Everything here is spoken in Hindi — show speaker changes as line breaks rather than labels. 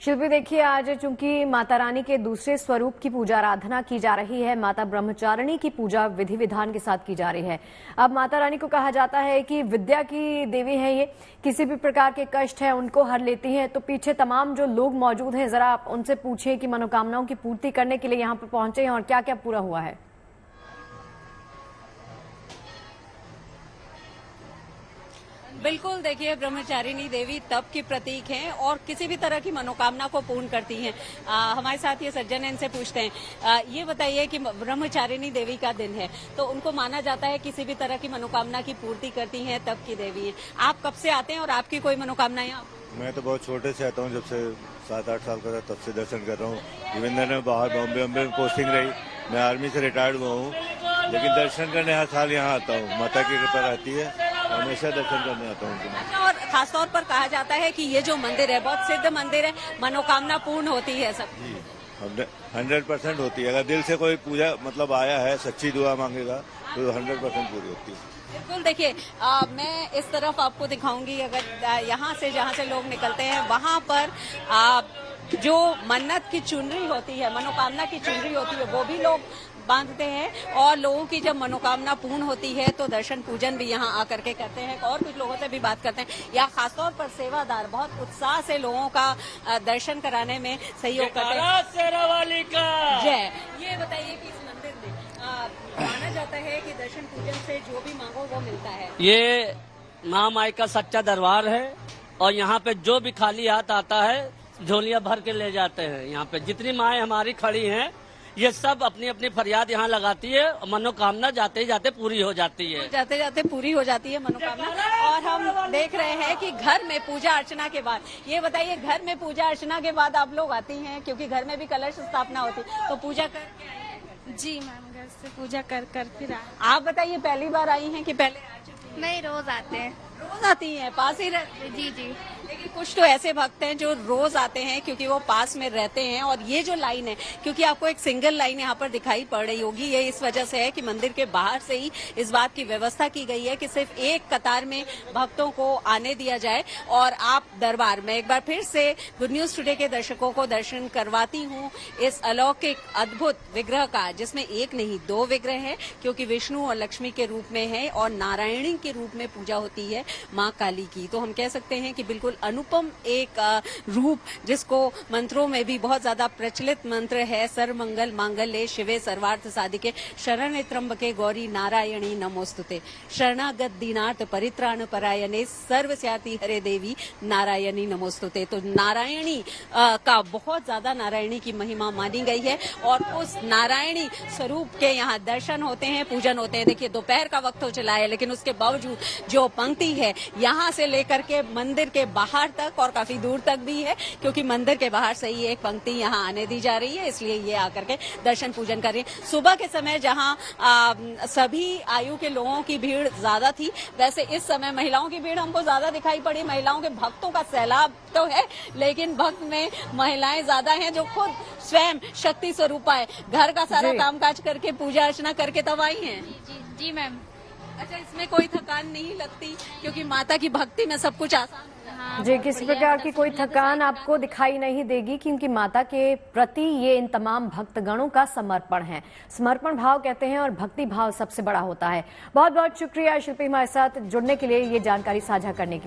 शिल्पी देखिए, आज चूंकि माता रानी के दूसरे स्वरूप की पूजा आराधना की जा रही है, माता ब्रह्मचारिणी की पूजा विधि विधान के साथ की जा रही है। अब माता रानी को कहा जाता है कि विद्या की देवी है ये, किसी भी प्रकार के कष्ट है उनको हर लेती हैं। तो पीछे तमाम जो लोग मौजूद हैं, जरा आप उनसे पूछिए कि मनोकामनाओं की पूर्ति करने के लिए यहाँ पर पहुंचे हैं और क्या क्या पूरा हुआ है।
बिल्कुल, देखिए ब्रह्मचारिणी देवी तप की प्रतीक हैं और किसी भी तरह की मनोकामना को पूर्ण करती हैं। हमारे साथ ये सज्जन हैं, इनसे पूछते हैं। ये बताइए कि ब्रह्मचारिणी देवी का दिन है तो उनको माना जाता है किसी भी तरह की मनोकामना की पूर्ति करती हैं, तप की देवी हैं। आप कब से आते हैं और आपकी कोई मनोकामना है?
मैं तो बहुत छोटे से आता हूँ, जब से 7-8 साल का था तब से दर्शन कर रहा हूँ। इवेंदर में बाहर बॉम्बे में पोस्टिंग रही, मैं आर्मी से रिटायर्ड हुआ हूँ, लेकिन दर्शन करने हर साल यहाँ आता हूँ। माता की कृपा रहती है, हमेशा दर्शन करने आता हूँ।
और खासतौर पर कहा जाता है कि ये जो मंदिर है बहुत सिद्ध मंदिर है, मनोकामना पूर्ण होती है सब।
100% होती है। अगर दिल से कोई पूजा मतलब आया है, सच्ची दुआ मांगेगा तो 100% पूरी होती है।
बिल्कुल, देखिए मैं इस तरफ आपको दिखाऊंगी। अगर यहाँ से जहाँ से लोग निकलते हैं वहाँ पर जो मन्नत की चुनरी होती है, मनोकामना की चुनरी होती है, वो भी लोग बांधते हैं और लोगों की जब मनोकामना पूर्ण होती है तो दर्शन पूजन भी यहाँ आकर के करते हैं। और कुछ लोगों से भी बात करते हैं। यहाँ खासतौर पर सेवादार बहुत उत्साह से लोगों का दर्शन कराने में सहयोग करते हैं। जय। ये बताइए कि इस मंदिर में माना जाता है कि दर्शन पूजन से जो भी मांगो वो मिलता है।
ये महामाई का सच्चा दरबार है और यहाँ पे जो भी खाली हाथ आता है झोलियां भर के ले जाते हैं। यहाँ पे जितनी माएँ हमारी खड़ी हैं ये सब अपनी अपनी फरियाद यहाँ लगाती है, मनोकामना जाते जाते पूरी हो जाती है।
जाते जाते पूरी हो जाती है मनोकामना। और हम देख रहे हैं कि घर में पूजा अर्चना के बाद, ये बताइए घर में पूजा अर्चना के बाद आप लोग आती हैं क्योंकि घर में भी कलश स्थापना होती है, तो पूजा करके आई हैं?
जी मैम, घर से पूजा कर फिर आए।
आप बताइए पहली बार आई हैं कि पहले आ चुकी हैं?
नहीं, रोज आते हैं।
रोज आती हैं, पास ही रहते हैं?
जी जी।
लेकिन कुछ तो ऐसे भक्त हैं जो रोज आते हैं क्योंकि वो पास में रहते हैं। और ये जो लाइन है, क्योंकि आपको एक सिंगल लाइन यहाँ पर दिखाई पड़ रही होगी, ये इस वजह से है कि मंदिर के बाहर से ही इस बात की व्यवस्था की गई है कि सिर्फ एक कतार में भक्तों को आने दिया जाए। और आप दरबार में एक बार फिर से गुड न्यूज टुडे के दर्शकों को दर्शन करवाती हूँ इस अलौकिक अद्भुत विग्रह का, जिसमें एक नहीं 2 विग्रह है, क्योंकि विष्णु और लक्ष्मी के रूप में है और नारायणी के रूप में पूजा होती है माँ काली की। तो हम कह सकते हैं कि बिल्कुल अनुपम एक रूप, जिसको मंत्रों में भी बहुत ज्यादा प्रचलित मंत्र है, सर्वमंगल मांगल्ये शिवे सर्वार्थ साधिके शरण्ये त्र्यंबके गौरी नारायणी नमोस्तुते, शरणागत दीनार्थ परित्राण परायणे सर्वस्याति हरे देवी नारायणी नमोस्तुते। तो नारायणी का बहुत ज्यादा नारायणी की महिमा मानी गई है और उस नारायणी स्वरूप के यहाँ दर्शन होते हैं, पूजन होते हैं। देखिए दोपहर का वक्त हो चला है, लेकिन उसके बावजूद जो पंक्ति है यहाँ से लेकर के मंदिर के बाहर तक और काफी दूर तक भी है, क्योंकि मंदिर के बाहर से ही एक पंक्ति यहाँ आने दी जा रही है, इसलिए ये आकर के दर्शन पूजन कर रही है। सुबह के समय जहाँ सभी आयु के लोगों की भीड़ ज्यादा थी, वैसे इस समय महिलाओं की भीड़ हमको ज्यादा दिखाई पड़ी। महिलाओं के भक्तों का सैलाब तो है, लेकिन भक्त में महिलाएं ज्यादा हैं जो खुद स्वयं शक्ति स्वरूपा है, घर का सारा कामकाज करके पूजा अर्चना करके तब आई है।
जी मैम।
अच्छा, इसमें कोई थकान नहीं लगती क्योंकि माता की भक्ति में सब कुछ आसान है?
हाँ,
जी, किसी प्रकार की कोई थकान आपको दिखाई नहीं देगी, क्योंकि माता के प्रति ये इन तमाम भक्तगणों का समर्पण है। समर्पण भाव कहते हैं और भक्ति भाव सबसे बड़ा होता है। बहुत बहुत शुक्रिया शिल्पी, हमारे साथ जुड़ने के लिए, ये जानकारी साझा करने के लिए।